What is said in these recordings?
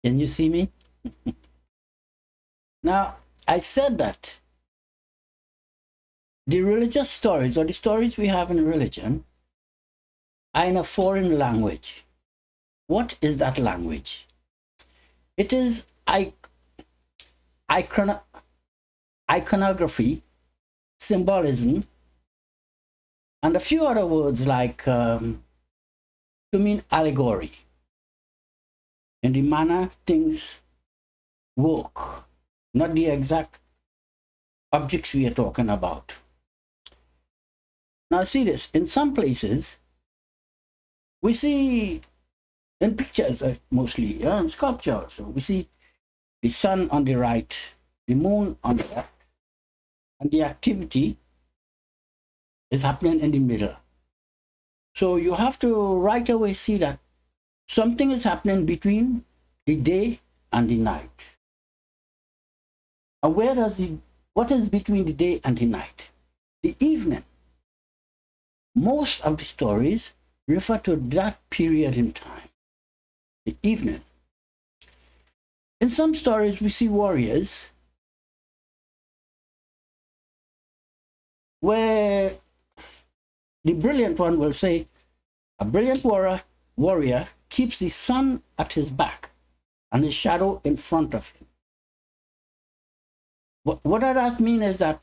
Can you see me? Now, I said that the religious stories or the stories we have in religion are in a foreign language. What is that language? It is icon- iconography, symbolism, and a few other words like to mean allegory in the manner things work, not the exact objects we are talking about. Now, see this in some places, we see in pictures mostly, in sculpture. So we see the sun on the right, the moon on the left, and the activity is happening in the middle. So you have to right away see that something is happening between the day and the night. And what is between the day and the night? The evening. Most of the stories refer to that period in time, the evening. In some stories, we see warriors where the brilliant one will say, a brilliant warrior keeps the sun at his back and his shadow in front of him. What does that mean is that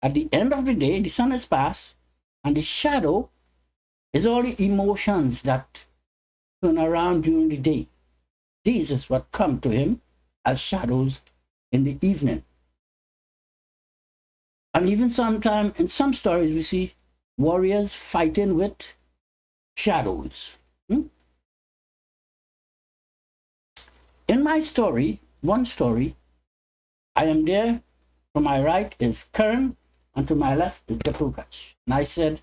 at the end of the day, the sun is past, and the shadow is all the emotions that turn around during the day. This is what come to him as shadows in the evening. And even sometimes in some stories, we see warriors fighting with shadows. In my story, one story, I am there. To my right is Karan, and to my left is Gaturkach. And I said,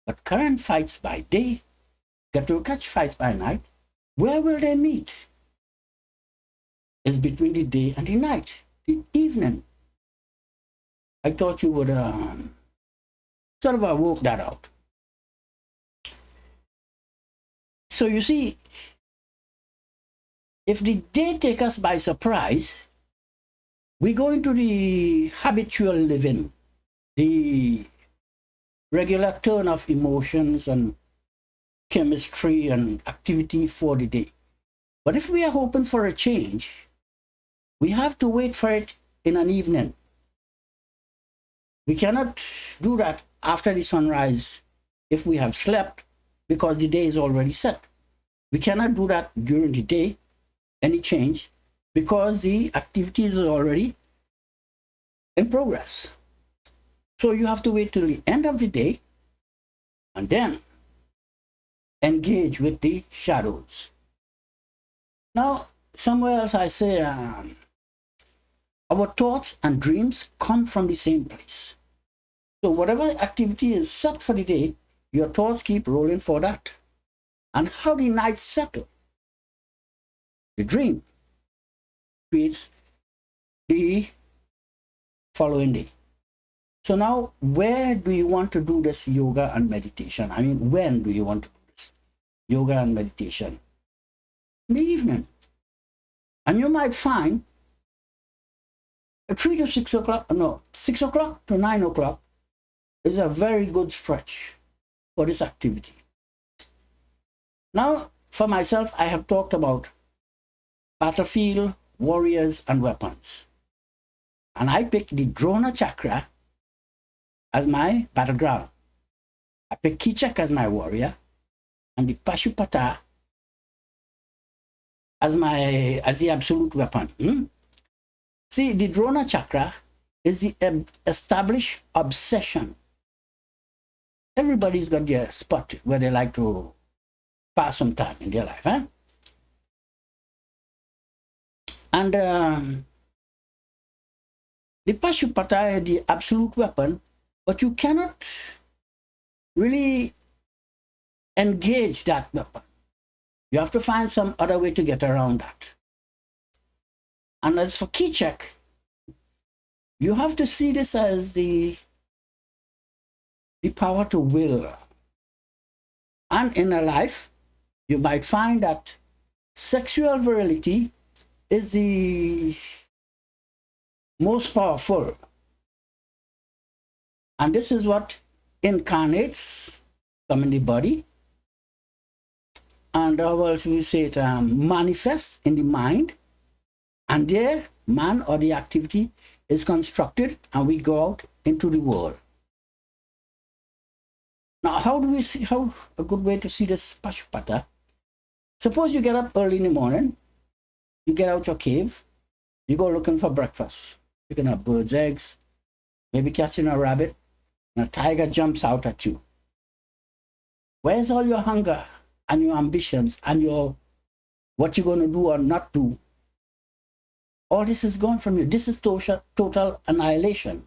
but Karan fights by day, Gaturkach fights by night. Where will they meet? It's between the day and the night, the evening. I thought you would sort of work that out. So you see, if the day takes us by surprise, we go into the habitual living, the regular turn of emotions and chemistry and activity for the day. But if we are hoping for a change, we have to wait for it in an evening. We cannot do that after the sunrise if we have slept because the day is already set. We cannot do that during the day, any change, because the activities are already in progress. So you have to wait till the end of the day and then engage with the shadows. Now, somewhere else I say, our thoughts and dreams come from the same place. So whatever activity is set for the day, your thoughts keep rolling for that. And how the night settle, the dream creates the following day. So now, where do you want to do this yoga and meditation? I mean, when do you want to do this yoga and meditation? In the evening. And you might find 3 to 6 o'clock, no, 6 o'clock to 9 o'clock is a very good stretch for this activity. Now, for myself, I have talked about battlefield, warriors, and weapons. And I picked the Drona chakra as my battleground. I picked Kichak as my warrior, and the Pashupata as the absolute weapon. See, the Drona chakra is the established obsession. Everybody's got their spot where they like to pass some time in their life. And the Pashupata is the absolute weapon, but you cannot really engage that weapon. You have to find some other way to get around that. And as for Kichak, you have to see this as the power to will. And in a life, you might find that sexual virility is the most powerful. And this is what incarnates, come in the body. And how else we say it, manifests in the mind. And there, man or the activity is constructed and we go out into the world. Now, how do we see, how a good way to see this Pashupata? Suppose you get up early in the morning, you get out your cave, you go looking for breakfast. Picking up birds' eggs, maybe catching a rabbit, and a tiger jumps out at you. Where's all your hunger and your ambitions and your what you're going to do or not do? All this is gone from you. This is total annihilation.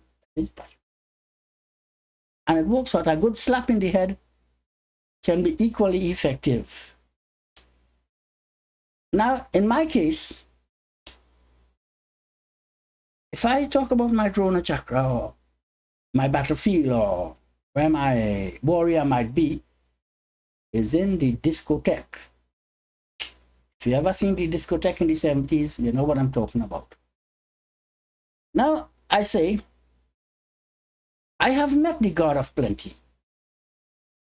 And it works out. A good slap in the head can be equally effective. Now, in my case, if I talk about my Drona Chakra or my battlefield or where my warrior might be, is in the discotheque. If you ever seen the discotheque in the 70s, you know what I'm talking about. Now, I say, I have met the God of plenty.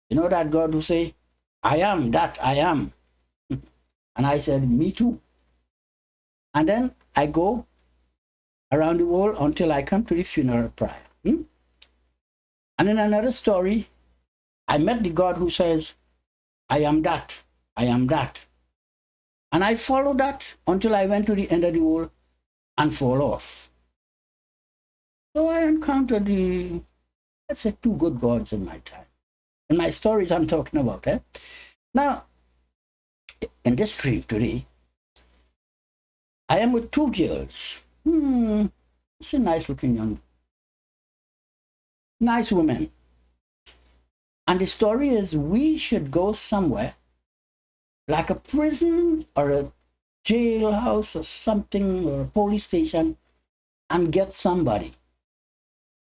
You know that God who say, I am that I am. And I said, me too. And then I go around the world until I come to the funeral prayer. And in another story, I met the God who says, I am that, I am that. And I followed that until I went to the end of the world and fall off. So I encountered the, let's say, two good gods in my time. In my stories I'm talking about. Now, in this dream today, I am with two girls. It's a nice looking nice woman. And the story is we should go somewhere like a prison or a jailhouse or something or a police station and get somebody.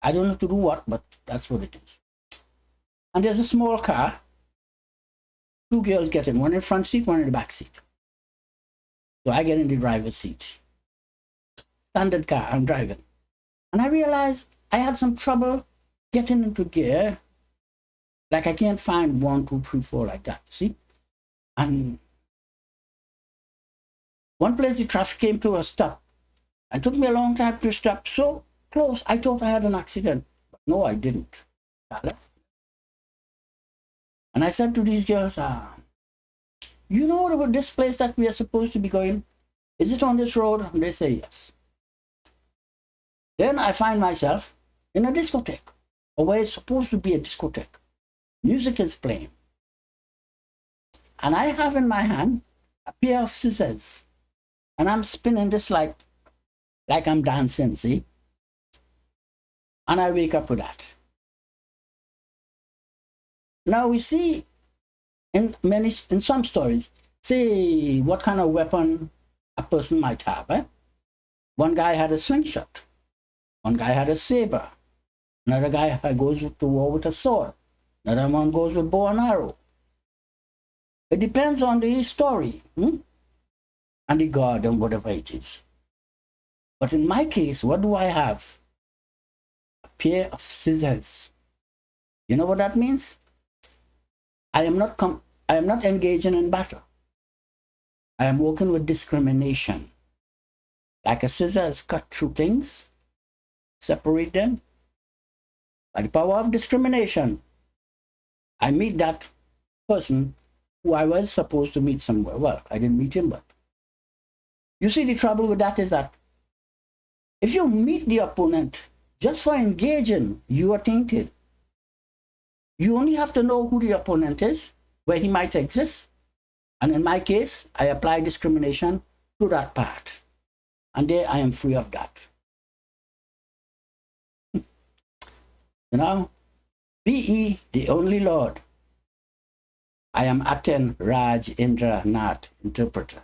I don't know to do what, but that's what it is. And there's a small car. Two girls get in, one in the front seat, one in the back seat. So I get in the driver's seat. Standard car, I'm driving. And I realized I had some trouble getting into gear. Like I can't find 1, 2, 3, 4 like that, see? And one place the traffic came to a stop. It took me a long time to stop. So close, I thought I had an accident. But no, I didn't. And I said to these girls, you know about this place that we are supposed to be going? Is it on this road? And they say yes. Then I find myself in a discotheque, or where it's supposed to be a discotheque. Music is playing. And I have in my hand a pair of scissors. And I'm spinning this like I'm dancing, see? And I wake up with that. Now we see in some stories, say what kind of weapon a person might have. One guy had a slingshot. One guy had a saber. Another guy goes to war with a sword. Another one goes with bow and arrow. It depends on the story and the god and whatever it is. But in my case, what do I have? A pair of scissors. You know what that means? I am not engaging in battle. I am working with discrimination. Like a scissors cut through things, separate them. By the power of discrimination, I meet that person who I was supposed to meet somewhere. Well, I didn't meet him, but you see the trouble with that is that if you meet the opponent just for engaging, you are tainted. You only have to know who the opponent is, where he might exist. And in my case, I apply discrimination to that part. And there I am free of that. You know, be the only Lord. I am Aten Raj Indra Nath, interpreter.